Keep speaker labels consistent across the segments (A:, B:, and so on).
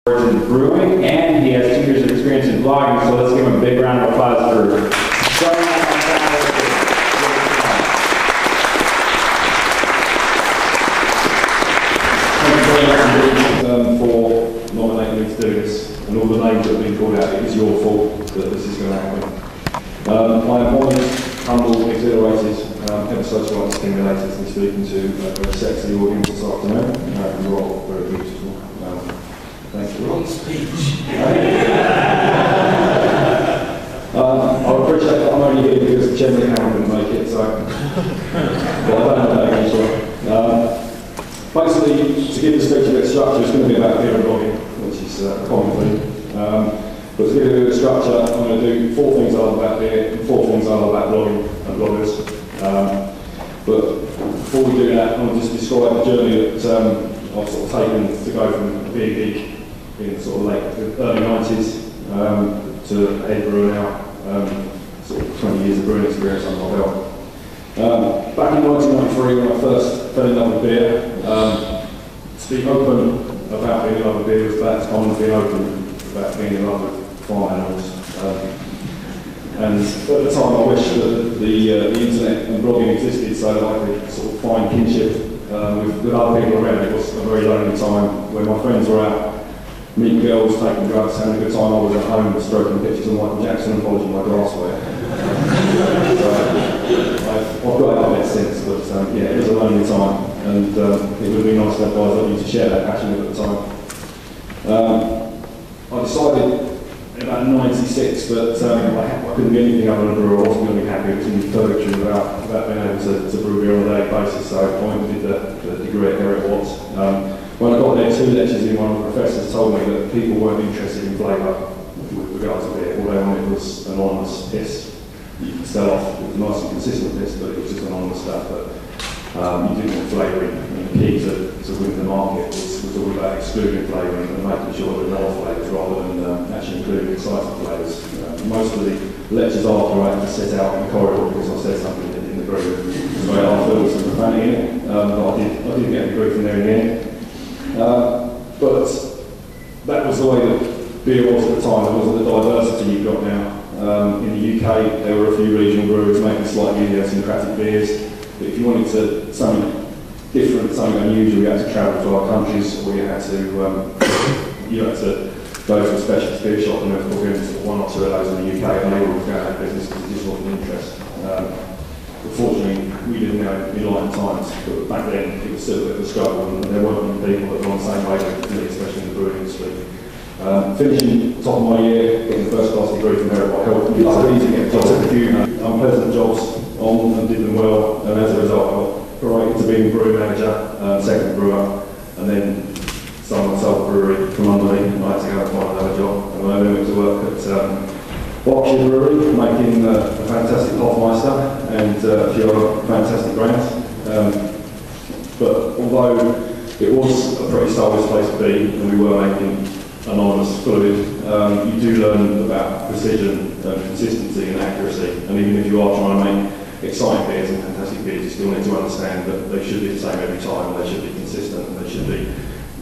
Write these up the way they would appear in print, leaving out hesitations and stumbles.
A: in brewing, and he has 2 years of experience in blogging, so let's give him a big round of applause for starting out my channel. Thank you very much for nominating me to do this, and all the names that have been called out. It is your fault that this is going to happen. I am honoured, humble, exhilarated, ever so slightly stimulated to be speaking to a sexy audience this afternoon. You're all very beautiful. Thank you.
B: Long speech.
A: I appreciate that I'm only here because generally Howard didn't make it, so but I don't know that again, sorry. Basically, to give the speech a bit of structure, it's going to be about beer and blogging, which is a common thing. But to give it a bit of structure, I'm going to do 4 things I love about beer and 4 things I love about blogging and bloggers. But before we do that, I'm going to just describe the journey that I've sort of taken to go from a beer geek in sort of early 90s to head brewer now, sort of 20 years of brewing experience under my belt. Back in 1993, when I first fell in love with beer, to be open about being in love with beer was about as common as being open about being in love with farm animals. And at the time I wished that the internet and blogging existed so that I could sort of find kinship with other people around. It was a very lonely time when my friends were out meeting girls, taking drugs, having a good time. I was at home stroking pictures of Michael Jackson and polishing my glassware. So I've got out of it since, but yeah, it was a lonely time, and it would have been nice to have guys like you to share that passion with at the time. I decided in about 96 that I couldn't be anything other than a brewer. I wasn't going to be happy with the purgatory about being able to brew beer on a daily basis, so I went and did the degree at Harriet Watts. When I got there, 2 lectures in, one of the professors told me that people weren't interested in flavour with regards to beer. All they wanted was anonymous piss. You could sell off, it was nice and consistent piss, but it was just anonymous stuff. But you didn't want flavouring. And the key to winning the market was all about excluding flavouring and making sure there were more flavours rather than actually including exciting flavours. Most of the lectures after I had to sit out in the corridor because I said something that didn't agree with the way I felt some profanity in it. But I did get a degree from there in the end. But that was the way that beer was at the time. There wasn't the diversity you've got now. In the UK, there were a few regional brewers making slightly idiosyncratic beers. But if you wanted something different, something unusual, you had to travel to other countries, or you had to go to a specialist beer shop, and there was probably only 1 or 2 of those in the UK, and they were all going out of business because it just wasn't interest. Unfortunately, we didn't know enlightened times, but back then it was still a bit of a struggle, and there weren't many people that were on the same wave as me, especially in the brewing industry. Finishing top of my year, getting the first class degree from Harriet Watts helped. It was easy to get jobs. I took a few unpleasant jobs on and did them well, and as a result I got promoted to being brewing manager, second brewer, and then someone sold the brewery from under me, and I had to go and find another job. And I then went to work at Berkshire Brewery, making a fantastic Hofmeister and a few other fantastic brands. But although it was a pretty stylish place to be, and we were making anonymous fluid, you do learn about precision, consistency and accuracy. And even if you are trying to make exciting beers and fantastic beers, you still need to understand that they should be the same every time, and they should be consistent, and they should be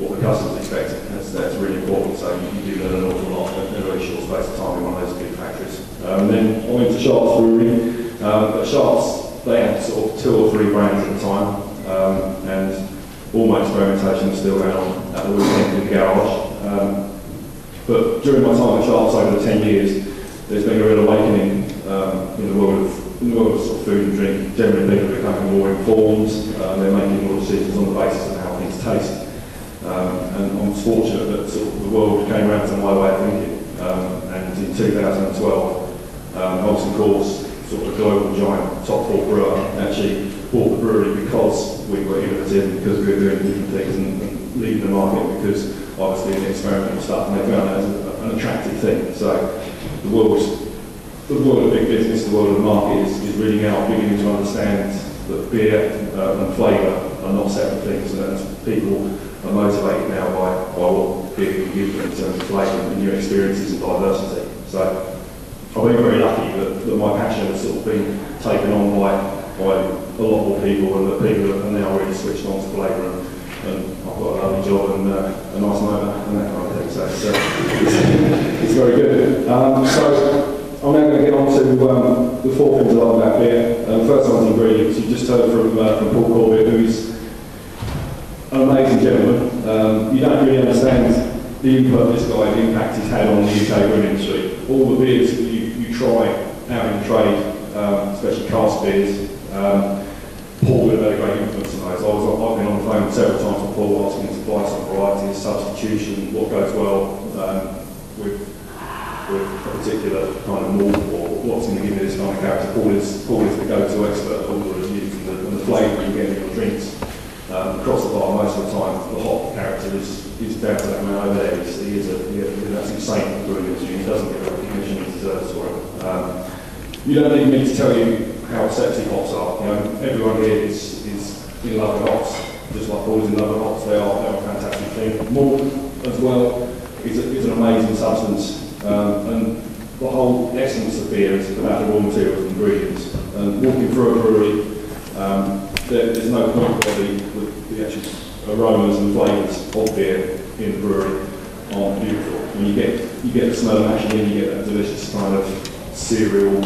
A: what the customers expect. That's really important, so you do learn an awful lot in a very short space of time in one of those big factories. And then I went to Sharps Brewery. At Sharps, they had sort of 2 or 3 brands at the time, and all my experimentation was still going on at the weekend in the garage. But during my time at Sharps over the 10 years, there's been a real awakening in the world of sort of food and drink. Generally, people are becoming more informed. They're making more decisions on the basis of how things taste. And I'm fortunate that sort of the world came around to my way of thinking. And in 2012, Molson Coors, sort of a global giant top 4 brewer, actually bought the brewery because we were innovative, because we were doing different things and leading the market, because I was doing experimental stuff, and they found that as an attractive thing. So the world of big business, the world of the market is really now beginning to understand that beer and flavour are not separate things, and people are motivated now by what beer can give them in terms of flavour and new experiences and diversity. So I've been very lucky that my passion has sort of been taken on by a lot more people, and that people are now really switched on to flavour and and I've got a lovely job and a nice motor and that kind of thing. So it's very good. So I'm now going to get on to the four things I love about beer. First one's ingredients. You just heard from Paul Corbett, who's an amazing gentleman. You don't really understand the input this guy, the impact he's had on the UK brewing industry. All the beers that you try out in the trade, especially cask beers, Paul would have had a great influence on those. I've been on the phone several times with Paul asking him to buy some varieties, substitution, what goes well with a particular kind of malt, or what's going to give me this kind of character. Paul is the go-to expert for all the reviews and the flavour you get in your drinks. Across the bar, most of the time, the hop character is down to that man over there. He is an absolute saint of the brewing industry. He doesn't get the recognition he deserves for it. You don't need me to tell you how sexy hops are. You know, everyone here is in love with hops, just like Paul is in love with hops. They're a fantastic thing. Malt as well is an amazing substance, and the whole essence of beer is about the raw materials and ingredients. And walking through a brewery, there's no point where the actual aromas and flavours of beer in the brewery aren't beautiful. When you get the smell of mashing in, you get that delicious kind of cereal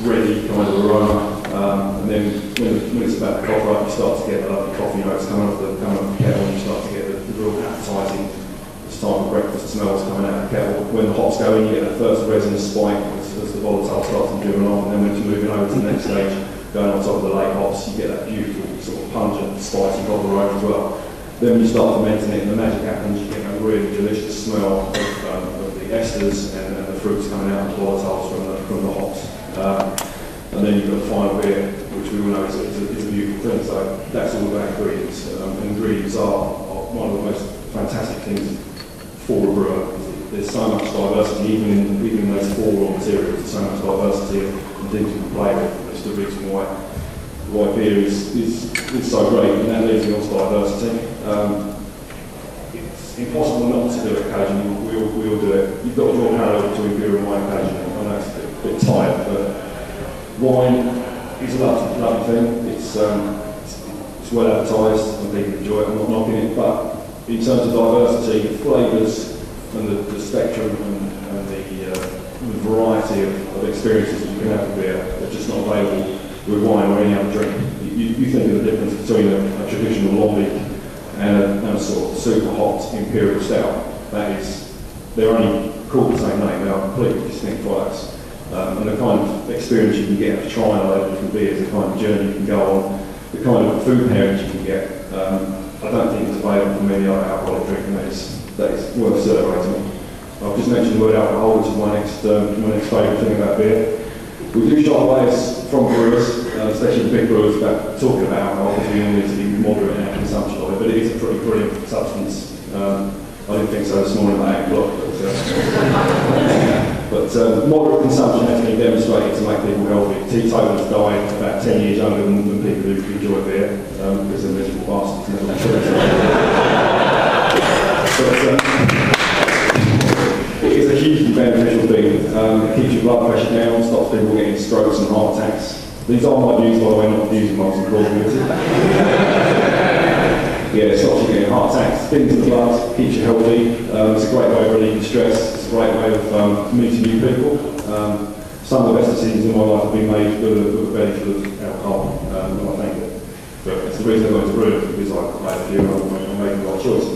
A: ready kind of aroma. And then when it's about the coffee, you start to get the lovely coffee notes coming off the kettle, and you start to get the real appetising time of breakfast smells coming out of the kettle. When the hops go in, you get that first resin spike as the volatile starts to move on, and then when you're moving over to the next stage, going on top of the late hops, you get that beautiful sort of pungent, spicy hop aroma as well. Then when you start fermenting it, and the magic happens, you get a really delicious smell of the esters and the fruits coming out, the volatiles from the hops. And then you've got the final beer, which we all know is a beautiful thing. So that's all about ingredients. And ingredients are one of the most fantastic things for a brewer. There's so much diversity, even in those four raw materials. There's so much diversity of things you can play with. That's the reason why beer is so great, and that leads me on to diversity. It's impossible not to do it occasionally. We all do it. You've got to draw a parallel between beer and wine occasionally. I know it's a bit tight, but wine is a lovely thing. It's well advertised and people enjoy it. I'm not knocking it, but in terms of diversity, the flavours and the spectrum and the variety of experiences that you can have with beer are just not available with wine or any other drink. You think of the difference between a traditional Lambic and a sort of super hot imperial stout. They're only called the same name, they are completely distinct products. And the kind of experience you can get after trying a load of different beers, the kind of journey you can go on, the kind of food pairings you can get, I don't think it's available from any other alcoholic drink, and that is worth celebrating. I've just mentioned the word alcohol, which is my next favourite thing about beer. We do shy away from brewers, especially the big brewers, about talking about alcohol, because we all need to be moderate in our consumption of it, but it is a pretty brilliant substance. I didn't think so this morning at 8 o'clock, but moderate consumption has been demonstrated to make people healthy. Teetotalers die about 10 years younger than people who enjoy beer, because they're miserable bastards. It is a hugely beneficial thing. It keeps your blood pressure down, stops people getting strokes and heart attacks. These are my views, by the way, not views of Martin Claus. Yeah, it stops you getting heart attacks, thins the blood, keeps you healthy. It's a great way of relieving stress. It's a great way of meeting new people. Some of the best decisions in my life have been made with a belly full of alcohol, and I thank it. But it's the reason I went to brew, because I had a few and I made the right choice.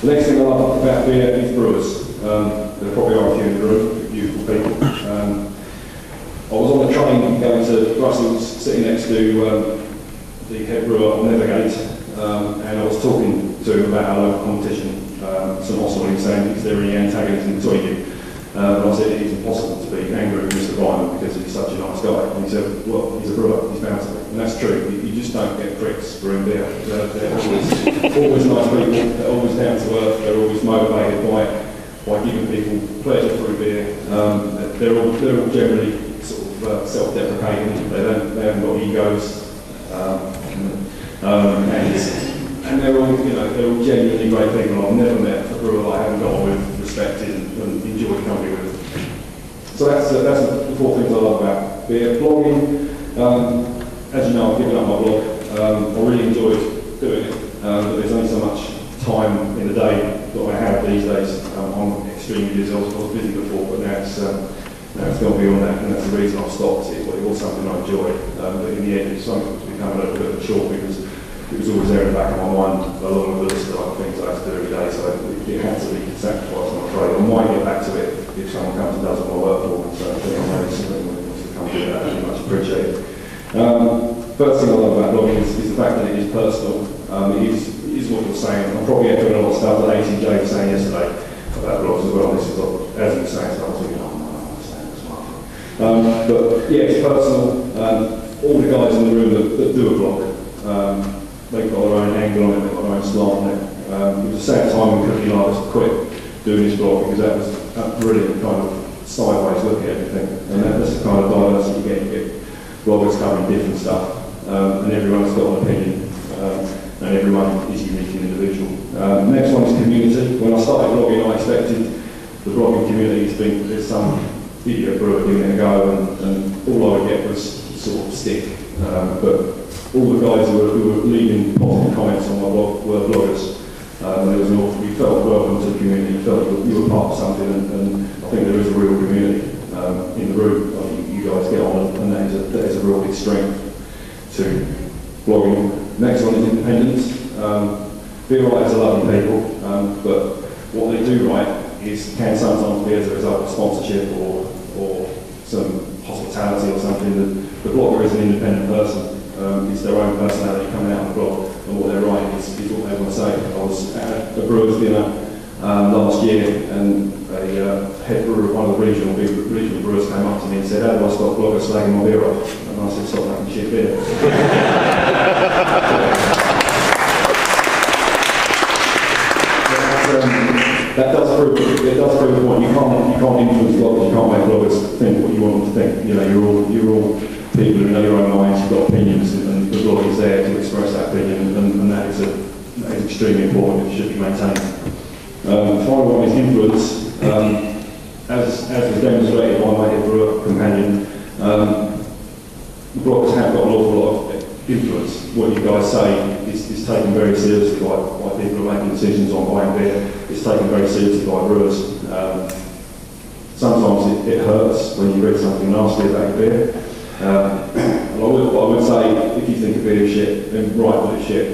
A: The next thing I love about beer is brewers. There probably are a few in the room, beautiful people. I was on the train going to Brussels, sitting next to the head brewer on Nethergate, and I was talking to him about our local competition, St Austell, and he was saying, is there any antagonism between you? And I said, it is impossible to be angry with Mr Ryman because he's such a nice guy. And he said, well, he's a brewer, he's bound to be. And that's true, you just don't get pricks brewing beer. They're always nice people, they're always down to earth, they're always motivated by giving people pleasure through beer. They're all generally sort of self-deprecating, they haven't got egos. And they're all, they're all genuinely great people. I've never met a brewer I haven't got on with, respected, and enjoyed company with. So that's the four things I love about beer. Blogging, as you know, I've given up my blog. I really enjoyed doing it, but there's only so much time in the day that I have these days. I'm extremely busy. I was busy before, but now it's gone beyond that, and that's the reason I've stopped it. But it was something I enjoyed. But in the end, it's something that's become a little bit of a chore because it was always there in the back of my mind, along with the list of other things I had to do every day. So it had to be sacrificed, I'm afraid. I might get back to it if someone comes and does what I work for. So I think I know something that wants to come do that. I'd much appreciate it. First thing I love about blogging is the fact that it is personal. It is what you're saying. I'm probably echoing a lot of stuff that ATJ was saying yesterday about blogs as well. This is as he was saying stuff, I was thinking, oh, no, I'm not saying this much. But yeah, it's personal. All the guys in the room that do a blog, they've got their own angle on it, they've got their own slant on it. It was a sad time when Cookie and I just quit doing this blog because that was a brilliant kind of sideways look at everything. And that's the kind of diversity you get. You get bloggers covering different stuff, and everyone's got an opinion, and everyone is unique and individual. Next one is community. When I started blogging, I expected the blogging community to think there's some idiot brewer giving it a go, and all I would get was sort of stick. But all the guys who were leaving positive comments on my blog were bloggers. We felt welcome to the community, we felt that you were part of something, and I think there is a real community in the room. I think you guys get on, and that is a real big strength to blogging. Next one is independence. Beer writers are lovely people, but what they do write can sometimes be as a result of sponsorship or some hospitality or something. The blogger is an independent person. It's their own personality coming out on the blog, and what they're writing is what they want to say. I was at a brewer's dinner last year, and a head brewer of one of the regional brewers came up to me and said, "How do I stop bloggers slagging my beer off?" And I said, "Stop making shit beer." That does prove the point. You can't influence bloggers. You can't make bloggers think what you want them to think. You know, you're all people who know your own minds. You've got opinions, and the blog is there to express that opinion, and that is extremely important. It should be maintained. The final one is influence. As was demonstrated by my head brewer companion, the bloggers have got an awful lot of influence. What you guys say is taken very seriously by people who are making decisions on buying beer. It's taken very seriously by brewers. Sometimes it hurts when you read something nasty about your beer. I would say, if you think a beer is shit, then write that it's shit.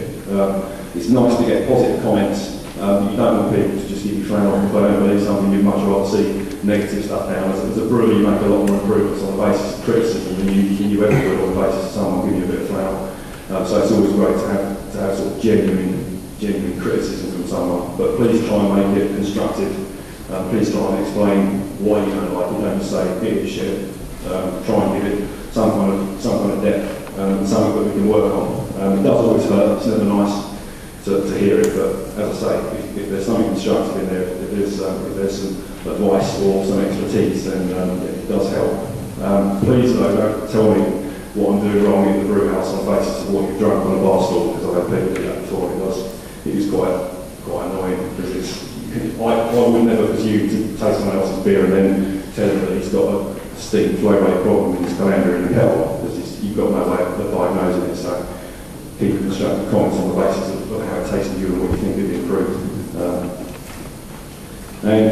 A: It's nice to get positive comments. You don't want people to just give you frown off if they don't believe something. You'd much rather see negative stuff down. As a brewer, you make a lot more improvements on the basis of criticism than you ever would on the basis of someone giving you a bit of frown. So it's always great to have sort of genuine criticism from someone. But please try and make it constructive. Please try and explain why you don't like it. Don't just say beer is shit. Try and give it some kind of depth, something that we can work on. It does always hurt. It's never nice to hear it, but as I say, if there's something constructive in there, if there's some advice or some expertise, then it does help. Please though, don't tell me what I'm doing wrong in the brew house on the basis of what you've drunk on a bar stool, because I've had people do that before. It is quite annoying, because I would never presume to taste someone else's beer and then tell him that he's got a steam flow rate problem in his colander in the kettle, because you've got no way of diagnosing it. So keep constructive comments on the basis of how it tastes to you and what you think could be improved. And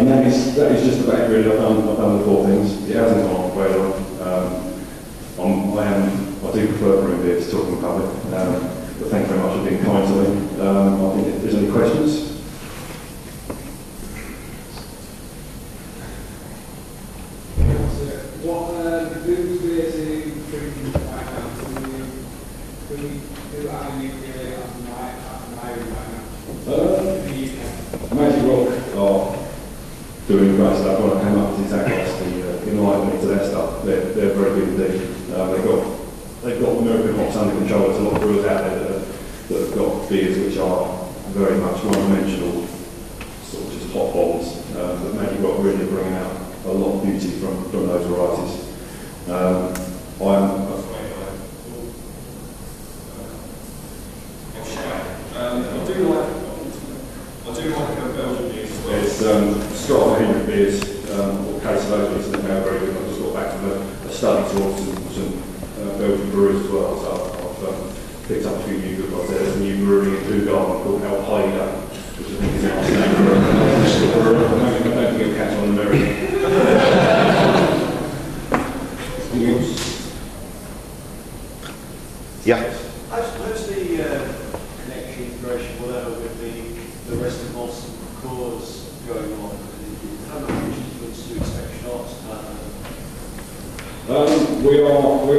A: that is just about it really. I've done the 4 things. It hasn't gone on very long. I do prefer brewing beer to talking in public. But thank you very much for being kind to me. I think if there's any questions. Magic Rock are doing great stuff. When I came up with exactly the enlightenment to their stuff, they're very good indeed. They've got American hops under control. There's a lot of brewers out there that have got beers which are very much one-dimensional, sort of just hot bombs. But Magic Rock really bringing out a lot of beauty from those varieties. I do like Belgian beers. There's Scott beers, or case of those beers that are very good. I just got back from a study tour of some Belgian breweries as well, so I've picked up a few new good ones. There's a new brewery in Howe, called howe, which I think is a nice name for a brewery. I don't think it'll catch on in America.
B: Yeah.
C: How's the connection, integration, whatever, with the rest of Molson Coors going on? How much influence do you expect shots to have?
A: We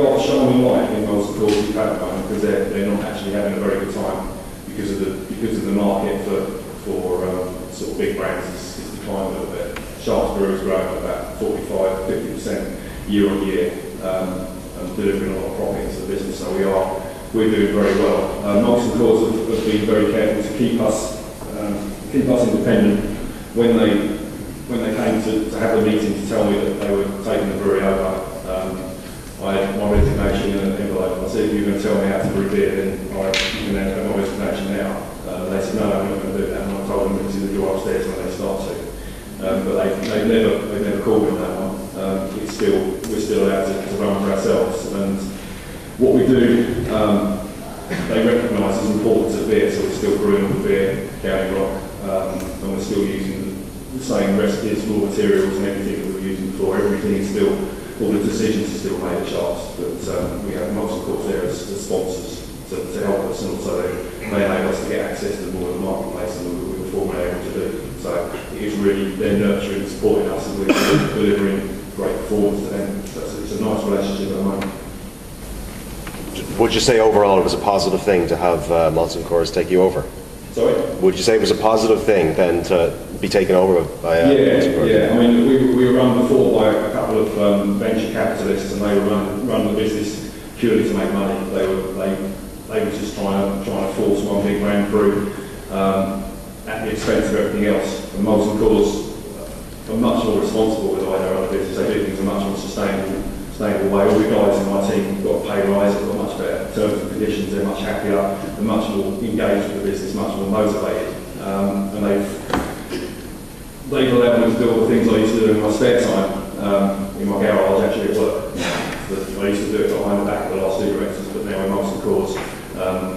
A: are shining light in Molson Coors UK at the moment because they're not actually having a very good time because of the market for sort of big brands is declining a little bit. Sharps Brew is growing at about 45-50% year on year and delivering a lot of profit into the business. So we're doing very well. Molson Coors have been very careful to keep us independent when they came to have the meeting to tell me that they were taking the brewery over. I had my resignation in an envelope. I said, if you're going to tell me how to brew beer, then you can have my resignation now. They said, no, we're not going to do that. And I told them to the door upstairs when they start to. But they've never called me on that one. We're still allowed to run for ourselves. And what we do, they recognise is importance of beer, so we're still brewing all the beer, County Rock, and we're still using the same recipes, raw materials and everything that we were using before. Everything is still, all the decisions are still made at Sharps, but we have Molson Coors there as sponsors to help us, and also they enable us to get access to more of the marketplace than we were formerly able to do. So it is really, they're nurturing and supporting us, and we're delivering great performance to them. So it's a nice relationship at the moment.
B: Would you say overall it was a positive thing to have Molson Coors take you over?
A: Sorry?
B: Would you say it was a positive thing then to be taken over by Molson Coors?
A: Yeah. I mean, we were run before by a couple of venture capitalists, and they were run the business purely to make money. They were just trying to force one big brand through at the expense of everything else. And Molson Coors are much more responsible with the way they run the business. They do things in a much more sustainable way. All the guys in my team have got a pay rise, have got much better terms and conditions, they're much happier, they're much more engaged with the business, much more motivated. And they've allowed me to do all the things I used to do in my spare time in my garage, actually at work. I used to do it behind the back of the last two directors, but now in Molson Coors,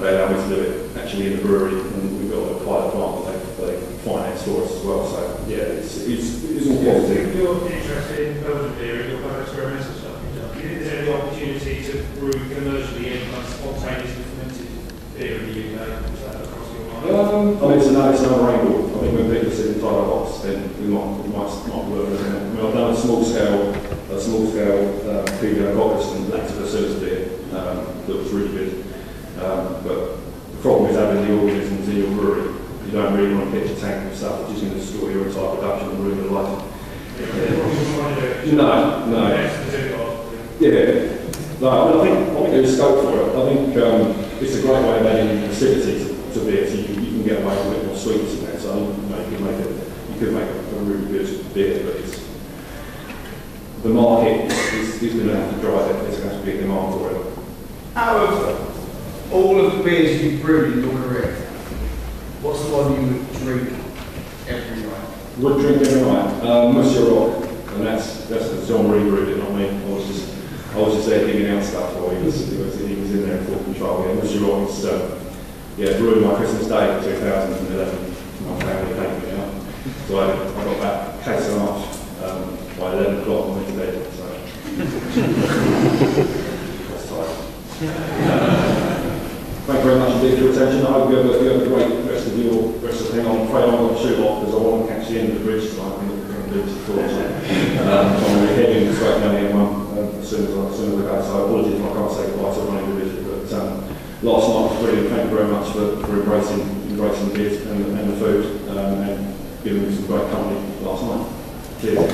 A: they allow me to do it actually in the brewery, and we've got a pilot plant that they finance for us as well. So yeah, it's all positive.
D: If you're interested in Belgian beer and your kind of experimental stuff, do you think there's any opportunity to brew commercially any kind of spontaneously fermented beer in the UK? Is that across your mind?
A: I mean, it's another angle. I think when people sit inside our box, then we might work with them. I mean, I've done a small scale PBO August and lactobacillus beer that was really good. But the problem is having the organisms in your brewery. You don't really want to pitch a tank of stuff which is going to destroy your entire production and ruin your life. No. Yeah. No, I think there's scope for it. I think it's a great way of adding acidity to beer, so you can get away with a bit more sweetness in that. So I think you could make a really good beer, but the market is going to have to drive it. There's going to have to be a demand for it.
C: Out of all of the beers you've brewed in your career, what's the one you would drink every night?
A: Would drink every night? Monsieur Rock, and that's because John rebrewed it, not me. I was just there giving out stuff while he was in there in full control. Yeah, Monsieur Rock was brewed my Christmas Day in 2011. My family paid me out, so I got that case and a half by 11 o'clock on Wednesday. So that's tight. Thank you very much indeed for your attention. I hope you have a great rest of the thing. I'm afraid I'm going to shoot off because I want to catch the end of the bridge tonight. I'm going to do this before. So I'm going to be heading straight down the M1 as soon as I go. So apologies if I can't say goodbye to everyone individually. But last night was brilliant. Thank you very much for embracing the beers and the food and giving me some great company last night. Cheers.